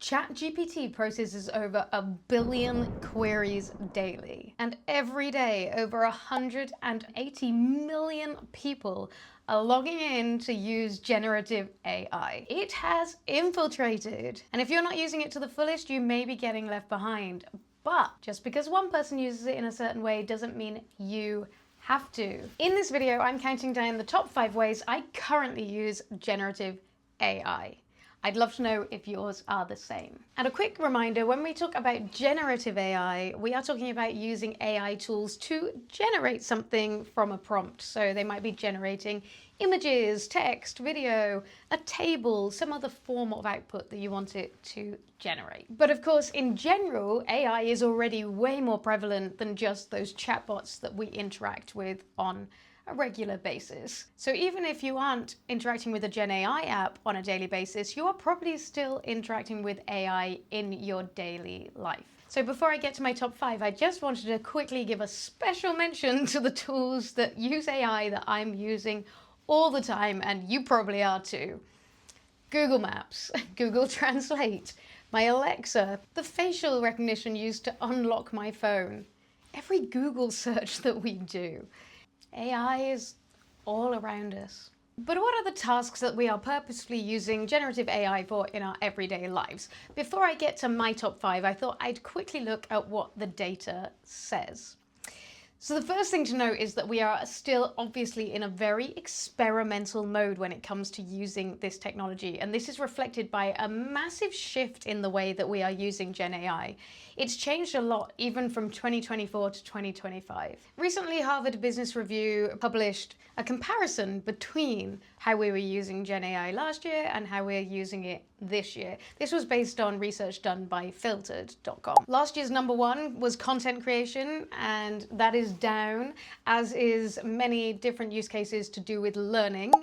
ChatGPT processes over 1 billion queries daily, and every day over 180 million people are logging in to use generative AI. It has infiltrated, and if you're not using it to the fullest, you may be getting left behind. But just because one person uses it in a certain way doesn't mean you have to. In this video, I'm counting down the top 5 ways I currently use generative AI. I'd love to know if yours are the same. And a quick reminder, when we talk about generative AI, we are talking about using AI tools to generate something from a prompt. So they might be generating images, text, video, a table, some other form of output that you want it to generate. But of course, in general, AI is already way more prevalent than just those chatbots that we interact with on a regular basis. So even if you aren't interacting with a GenAI app on a daily basis, you are probably still interacting with AI in your daily life. So before I get to my top 5, I just wanted to quickly give a special mention to the tools that use AI that I'm using all the time, and you probably are too. Google Maps, Google Translate, my Alexa, the facial recognition used to unlock my phone, every Google search that we do. AI is all around us. But what are the tasks that we are purposefully using generative AI for in our everyday lives? Before I get to my top 5, I thought I'd quickly look at what the data says. So the first thing to note is that we are still obviously in a very experimental mode when it comes to using this technology, and this is reflected by a massive shift in the way that we are using GenAI. It's changed a lot, even from 2024 to 2025. Recently, Harvard Business Review published a comparison between how we were using GenAI last year and how we're using it this year. This was based on research done by filtered.com. Last year's number 1 was content creation, and that is down, as is many different use cases to do with learning.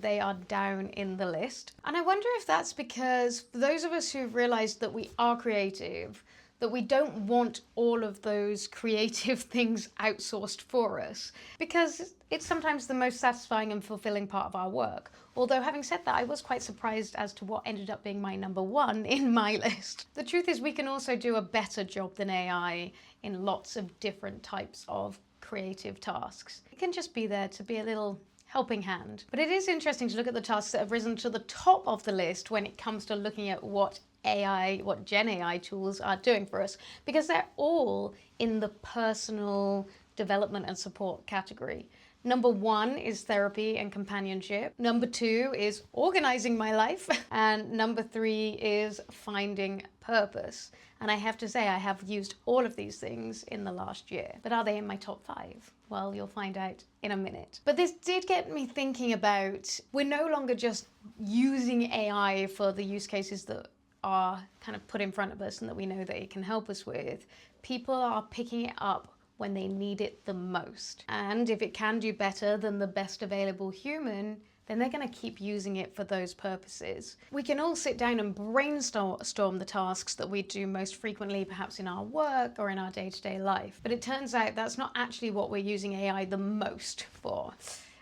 They are down in the list. And I wonder if that's because for those of us who've realized that we are creative, that we don't want all of those creative things outsourced for us, because it's sometimes the most satisfying and fulfilling part of our work. Although having said that, I was quite surprised as to what ended up being my number 1 in my list. The truth is, we can also do a better job than AI in lots of different types of creative tasks. It can just be there to be a little helping hand. But it is interesting to look at the tasks that have risen to the top of the list when it comes to looking at what GenAI tools are doing for us, because they're all in the personal development and support category. Number 1 is therapy and companionship. Number 2 is organizing my life. And number 3 is finding purpose. And I have to say, I have used all of these things in the last year. But are they in my top 5? Well, you'll find out in a minute. But this did get me thinking about, we're no longer just using AI for the use cases that are kind of put in front of us and that we know that it can help us with. People are picking it up when they need it the most. And if it can do better than the best available human, then they're going to keep using it for those purposes. We can all sit down and brainstorm the tasks that we do most frequently, perhaps in our work or in our day-to-day life. But it turns out that's not actually what we're using AI the most for.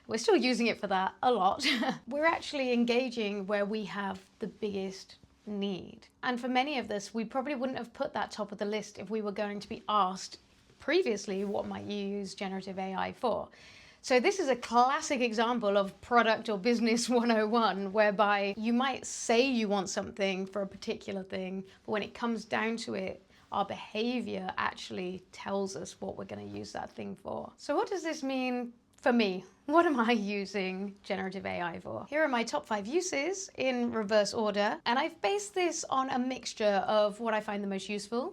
We're still using it for that a lot. We're actually engaging where we have the biggest need. And for many of us, we probably wouldn't have put that top of the list if we were going to be asked previously, what might you use generative AI for? So this is a classic example of product or business 101, whereby you might say you want something for a particular thing, but when it comes down to it, our behavior actually tells us what we're going to use that thing for. So what does this mean for me? What am I using generative AI for? Here are my top 5 uses in reverse order, and I've based this on a mixture of what I find the most useful,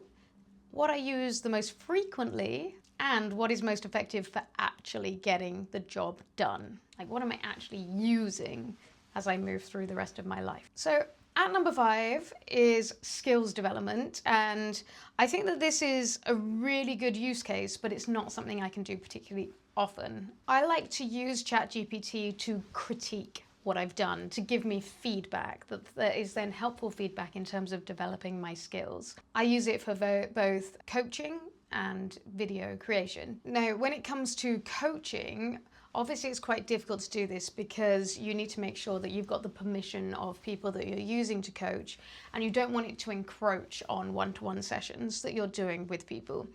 what I use the most frequently, and what is most effective for actually getting the job done. Like, what am I actually using as I move through the rest of my life? So at number 5 is skills development, and I think that this is a really good use case, but it's not something I can do particularly often. I like to use ChatGPT to critique what I've done, to give me feedback that is then helpful feedback in terms of developing my skills. I use it for both coaching and video creation. Now, when it comes to coaching, Obviously, it's quite difficult to do this because you need to make sure that you've got the permission of people that you're using to coach, and you don't want it to encroach on one-to-one sessions that you're doing with people.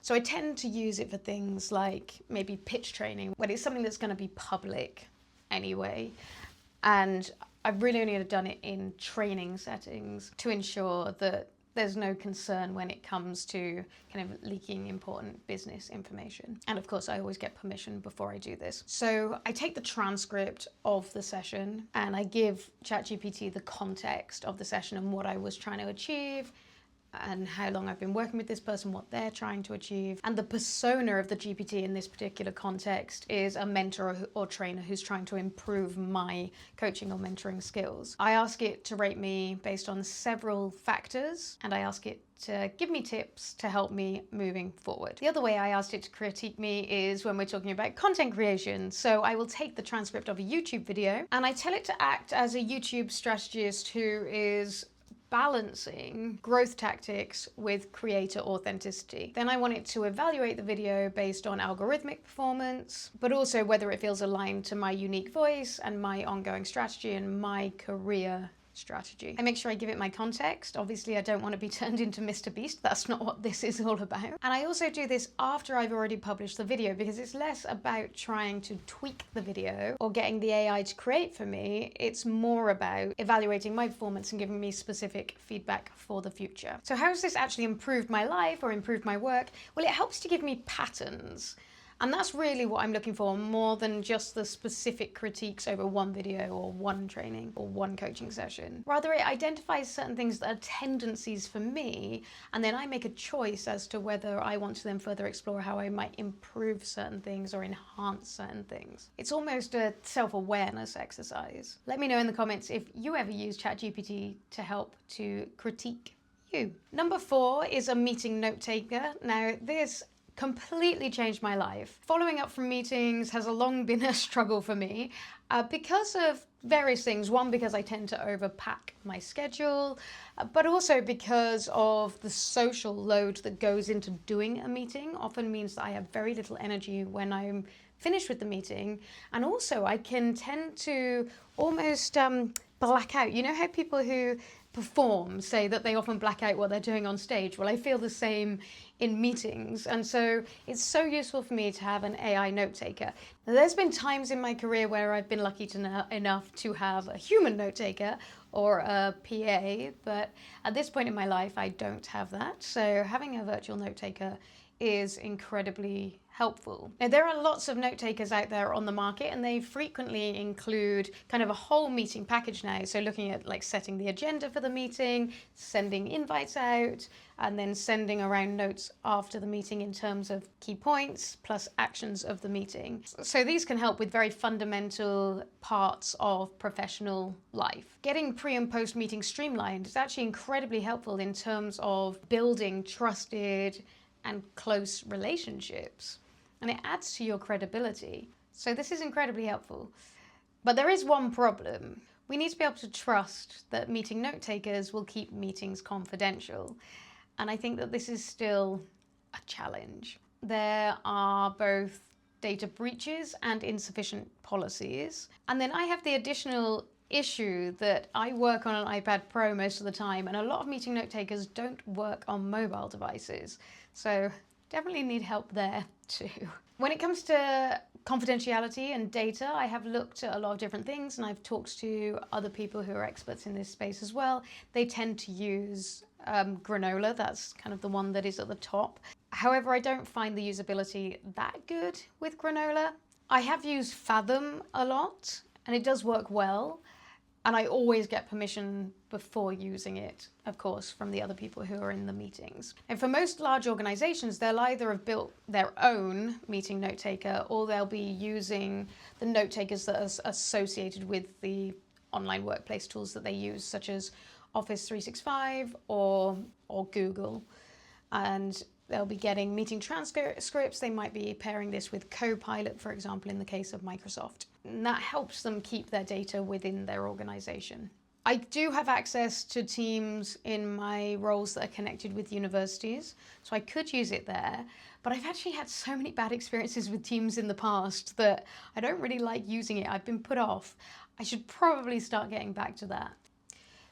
So I tend to use it for things like maybe pitch training, when it's something that's going to be public anyway. And I've really only done it in training settings to ensure that there's no concern when it comes to kind of leaking important business information. And of course, I always get permission before I do this. So I take the transcript of the session and I give ChatGPT the context of the session and what I was trying to achieve, and how long I've been working with this person, what they're trying to achieve. And the persona of the GPT in this particular context is a mentor or trainer who's trying to improve my coaching or mentoring skills. I ask it to rate me based on several factors, and I ask it to give me tips to help me moving forward. The other way I asked it to critique me is when we're talking about content creation. So I will take the transcript of a YouTube video and I tell it to act as a YouTube strategist who is balancing growth tactics with creator authenticity. Then I want it to evaluate the video based on algorithmic performance, but also whether it feels aligned to my unique voice and my ongoing strategy and my career strategy. I make sure I give it my context. Obviously, I don't want to be turned into Mr. Beast. That's not what this is all about. And I also do this after I've already published the video, because it's less about trying to tweak the video or getting the AI to create for me. It's more about evaluating my performance and giving me specific feedback for the future. So how has this actually improved my life or improved my work? Well, it helps to give me patterns. And that's really what I'm looking for, more than just the specific critiques over one video or one training or one coaching session. Rather, it identifies certain things that are tendencies for me, and then I make a choice as to whether I want to then further explore how I might improve certain things or enhance certain things. It's almost a self-awareness exercise. Let me know in the comments if you ever use ChatGPT to help to critique you. Number 4 is a meeting note taker. Now, this completely changed my life. Following up from meetings has long been a struggle for me because of various things. One, because I tend to overpack my schedule, but also because of the social load that goes into doing a meeting. Often means that I have very little energy when I'm finished with the meeting. And also I can tend to almost black out. You know how people who perform say that they often black out what they're doing on stage? Well, I feel the same in meetings, and so it's so useful for me to have an AI note taker. Now, there's been times in my career where I've been lucky enough to have a human note taker or a PA, but at this point in my life I don't have that, so having a virtual note taker is incredibly helpful. Now, there are lots of note takers out there on the market, and they frequently include kind of a whole meeting package now. So looking at like setting the agenda for the meeting, sending invites out, and then sending around notes after the meeting in terms of key points plus actions of the meeting. So these can help with very fundamental parts of professional life. Getting pre and post meeting streamlined is actually incredibly helpful in terms of building trusted and close relationships, and it adds to your credibility. So this is incredibly helpful. But there is one problem. We need to be able to trust that meeting note takers will keep meetings confidential. And I think that this is still a challenge. There are both data breaches and insufficient policies. And then I have the additional issue that I work on an iPad Pro most of the time, and a lot of meeting note takers don't work on mobile devices. So definitely need help there too. When it comes to confidentiality and data, I have looked at a lot of different things, and I've talked to other people who are experts in this space as well. They tend to use Granola. That's kind of the one that is at the top. However, I don't find the usability that good with Granola. I have used Fathom a lot, and it does work well. And I always get permission before using it, of course, from the other people who are in the meetings. And for most large organizations, they'll either have built their own meeting note taker, or they'll be using the note takers that are associated with the online workplace tools that they use, such as Office 365 or Google. And they'll be getting meeting transcripts. They might be pairing this with Copilot, for example, in the case of Microsoft. And that helps them keep their data within their organization. I do have access to teams in my roles that are connected with universities, so I could use it there. But I've actually had so many bad experiences with Teams in the past that I don't really like using it. I've been put off. I should probably start getting back to that.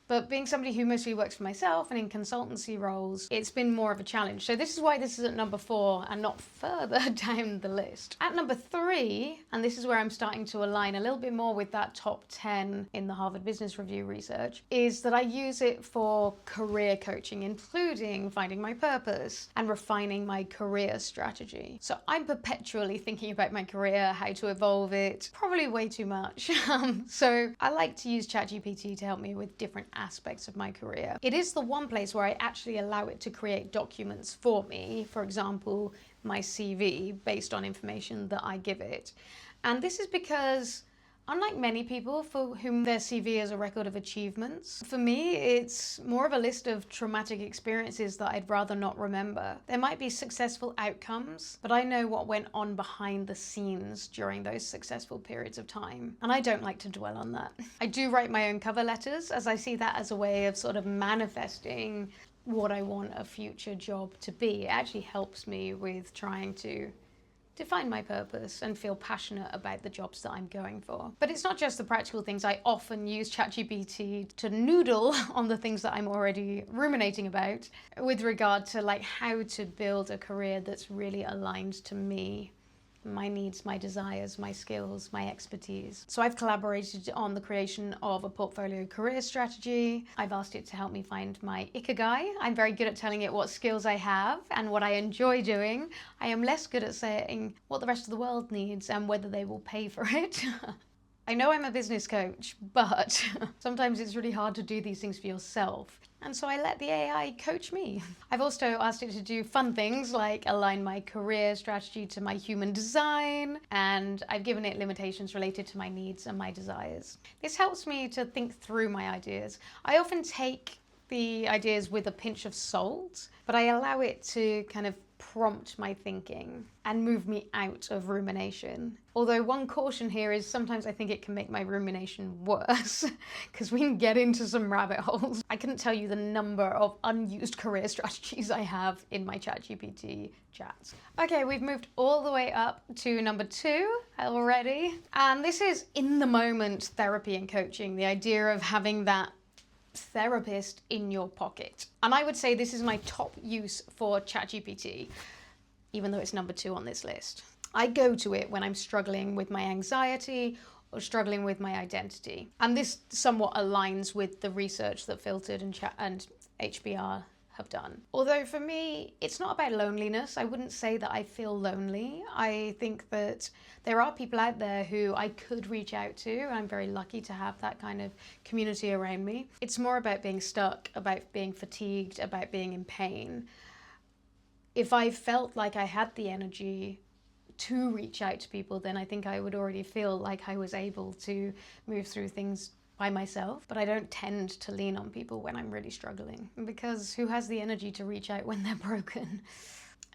But being somebody who mostly works for myself and in consultancy roles, it's been more of a challenge. So this is why this is at number 4 and not further down the list. At number 3, and this is where I'm starting to align a little bit more with that top 10 in the Harvard Business Review research, is that I use it for career coaching, including finding my purpose and refining my career strategy. So I'm perpetually thinking about my career, how to evolve it, probably way too much. So I like to use ChatGPT to help me with different aspects of my career. It is the one place where I actually allow it to create documents for me, for example, my CV based on information that I give it. And this is because, unlike many people for whom their CV is a record of achievements, for me it's more of a list of traumatic experiences that I'd rather not remember. There might be successful outcomes, but I know what went on behind the scenes during those successful periods of time, and I don't like to dwell on that. I do write my own cover letters, as I see that as a way of sort of manifesting what I want a future job to be. It actually helps me with trying to define my purpose and feel passionate about the jobs that I'm going for. But it's not just the practical things. I often use ChatGPT to noodle on the things that I'm already ruminating about with regard to like how to build a career that's really aligned to me, my needs, my desires, my skills, my expertise. So I've collaborated on the creation of a portfolio career strategy. I've asked it to help me find my ikigai. I'm very good at telling it what skills I have and what I enjoy doing. I am less good at saying what the rest of the world needs and whether they will pay for it. I know I'm a business coach, but sometimes it's really hard to do these things for yourself. And so I let the AI coach me. I've also asked it to do fun things like align my career strategy to my human design, and I've given it limitations related to my needs and my desires. This helps me to think through my ideas. I often take the ideas with a pinch of salt, but I allow it to kind of prompt my thinking and move me out of rumination. Although one caution here is sometimes I think it can make my rumination worse because we can get into some rabbit holes. I couldn't tell you the number of unused career strategies I have in my ChatGPT chats. Okay, we've moved all the way up to number 2 already. And this is in the moment therapy and coaching, the idea of having that therapist in your pocket. And I would say this is my top use for ChatGPT, even though it's number 2 on this list. I go to it when I'm struggling with my anxiety or struggling with my identity. And this somewhat aligns with the research that Filtered and HBR have done. Although for me, it's not about loneliness. I wouldn't say that I feel lonely. I think that there are people out there who I could reach out to. I'm very lucky to have that kind of community around me. It's more about being stuck, about being fatigued, about being in pain. If I felt like I had the energy to reach out to people, then I think I would already feel like I was able to move through things by myself, but I don't tend to lean on people when I'm really struggling, because who has the energy to reach out when they're broken?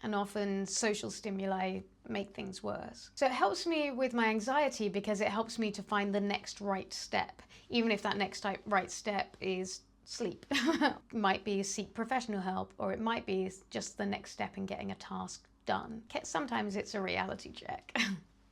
And often social stimuli make things worse. So it helps me with my anxiety because it helps me to find the next right step, even if that next right step is sleep. It might be seek professional help, or it might be just the next step in getting a task done. Sometimes it's a reality check.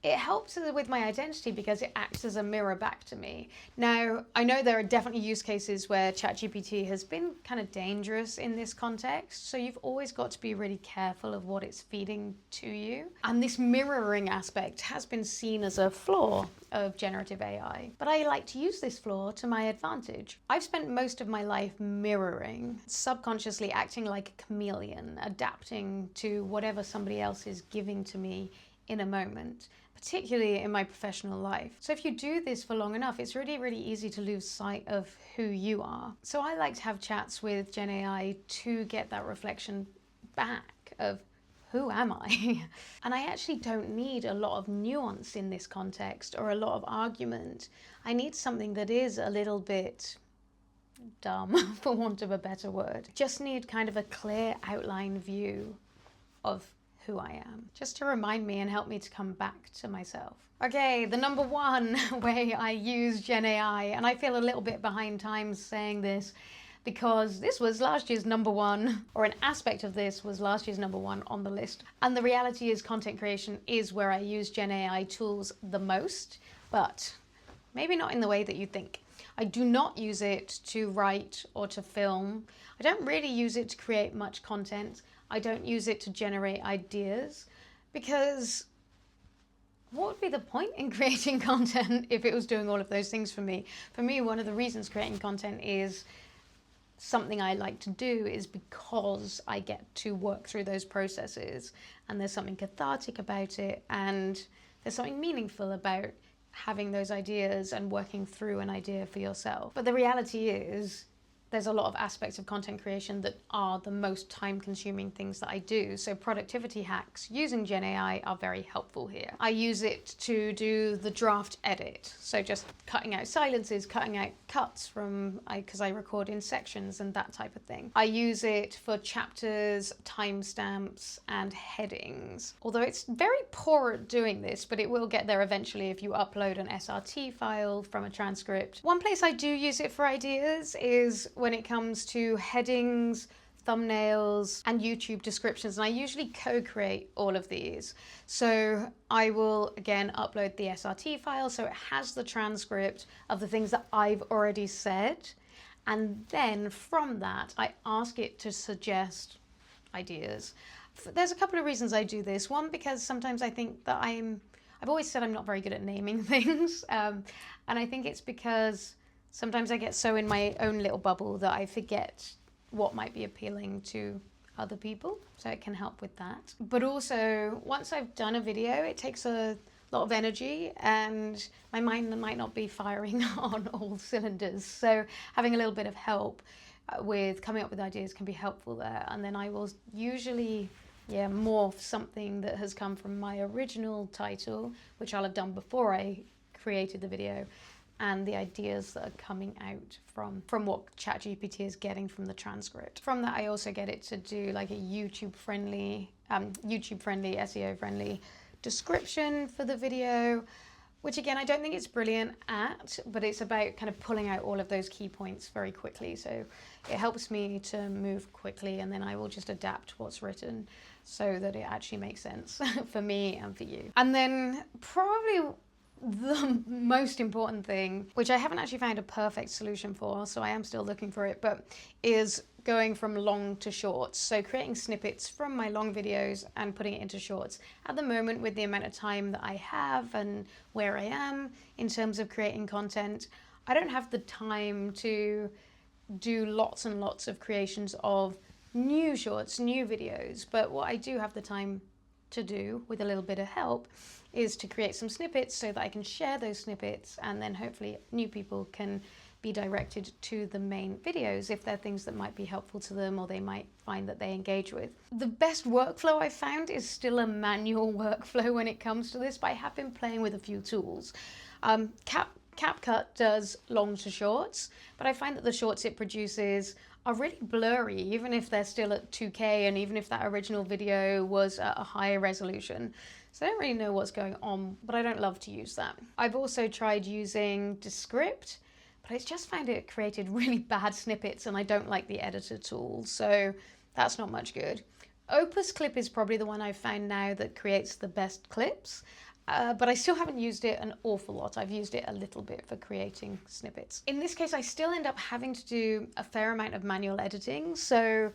It helps with my identity because it acts as a mirror back to me. Now, I know there are definitely use cases where ChatGPT has been kind of dangerous in this context, so you've always got to be really careful of what it's feeding to you. And this mirroring aspect has been seen as a flaw of generative AI, but I like to use this flaw to my advantage. I've spent most of my life mirroring, subconsciously acting like a chameleon, adapting to whatever somebody else is giving to me in a moment, particularly in my professional life. So if you do this for long enough, it's really, really easy to lose sight of who you are. So I like to have chats with GenAI to get that reflection back of who am I? And I actually don't need a lot of nuance in this context or a lot of argument. I need something that is a little bit dumb, for want of a better word. Just need kind of a clear outline view of who I am, just to remind me and help me to come back to myself. Okay, the number one way I use GenAI, and I feel a little bit behind times saying this because this was last year's number one, or an aspect of this was last year's number one on the list. And the reality is content creation is where I use GenAI tools the most, but maybe not in the way that you think. I do not use it to write or to film. I don't really use it to create much content. I don't use it to generate ideas, because what would be the point in creating content if it was doing all of those things for me? For me, one of the reasons creating content is something I like to do is because I get to work through those processes, and there's something cathartic about it, and there's something meaningful about having those ideas and working through an idea for yourself. But the reality is there's a lot of aspects of content creation that are the most time-consuming things that I do. So productivity hacks using GenAI are very helpful here. I use it to do the draft edit. So just cutting out silences, cutting out cuts because I record in sections and that type of thing. I use it for chapters, timestamps, and headings. Although it's very poor at doing this, but it will get there eventually if you upload an SRT file from a transcript. One place I do use it for ideas is when it comes to headings, thumbnails, and YouTube descriptions. And I usually co-create all of these. So I will, again, upload the SRT file so it has the transcript of the things that I've already said. And then from that, I ask it to suggest ideas. There's a couple of reasons I do this. One, because sometimes I think that I've always said I'm not very good at naming things. And I think it's because sometimes I get so in my own little bubble that I forget what might be appealing to other people. So it can help with that. But also, once I've done a video, it takes a lot of energy and my mind might not be firing on all cylinders. So having a little bit of help with coming up with ideas can be helpful there. And then I will usually morph something that has come from my original title, which I'll have done before I created the video, and the ideas that are coming out from what ChatGPT is getting from the transcript. From that, I also get it to do like a YouTube-friendly, SEO-friendly description for the video, which again, I don't think it's brilliant at, but it's about kind of pulling out all of those key points very quickly. So it helps me to move quickly, and then I will just adapt what's written so that it actually makes sense for me and for you. And then probably the most important thing, which I haven't actually found a perfect solution for, so I am still looking for it, but is going from long to shorts. So creating snippets from my long videos and putting it into shorts. At the moment, with the amount of time that I have and where I am in terms of creating content, I don't have the time to do lots and lots of creations of new shorts, new videos. But what I do have the time to do, with a little bit of help, is to create some snippets so that I can share those snippets, and then hopefully new people can be directed to the main videos if they're things that might be helpful to them or they might find that they engage with. The best workflow I've found is still a manual workflow when it comes to this, but I have been playing with a few tools. CapCut does long to shorts, but I find that the shorts it produces are really blurry, even if they're still at 2K and even if that original video was at a higher resolution. So I don't really know what's going on, but I don't love to use that. I've also tried using Descript, but I just found it created really bad snippets and I don't like the editor tool, so that's not much good. Opus Clip is probably the one I've found now that creates the best clips, but I still haven't used it an awful lot. I've used it a little bit for creating snippets. In this case, I still end up having to do a fair amount of manual editing, so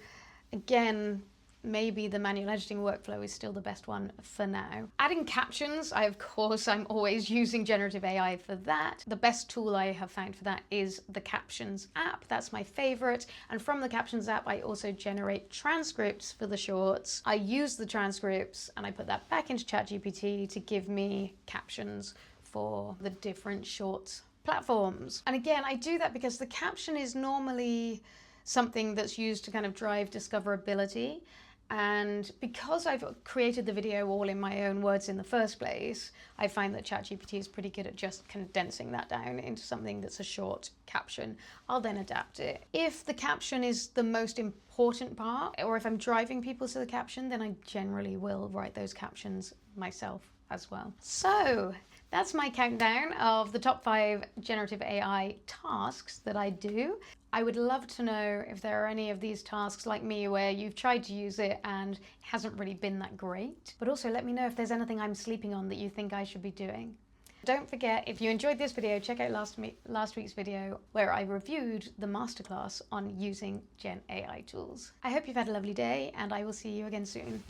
again, maybe the manual editing workflow is still the best one for now. Adding captions, I'm always using generative AI for that. The best tool I have found for that is the Captions app. That's my favorite. And from the Captions app, I also generate transcripts for the shorts. I use the transcripts and I put that back into ChatGPT to give me captions for the different shorts platforms. And again, I do that because the caption is normally something that's used to kind of drive discoverability. And because I've created the video all in my own words in the first place, I find that ChatGPT is pretty good at just condensing that down into something that's a short caption. I'll then adapt it. If the caption is the most important part, or if I'm driving people to the caption, then I generally will write those captions myself as well. So that's my countdown of the top 5 generative AI tasks that I do. I would love to know if there are any of these tasks like me where you've tried to use it and it hasn't really been that great. But also let me know if there's anything I'm sleeping on that you think I should be doing. Don't forget, if you enjoyed this video, check out last week's video where I reviewed the masterclass on using GenAI tools. I hope you've had a lovely day, and I will see you again soon.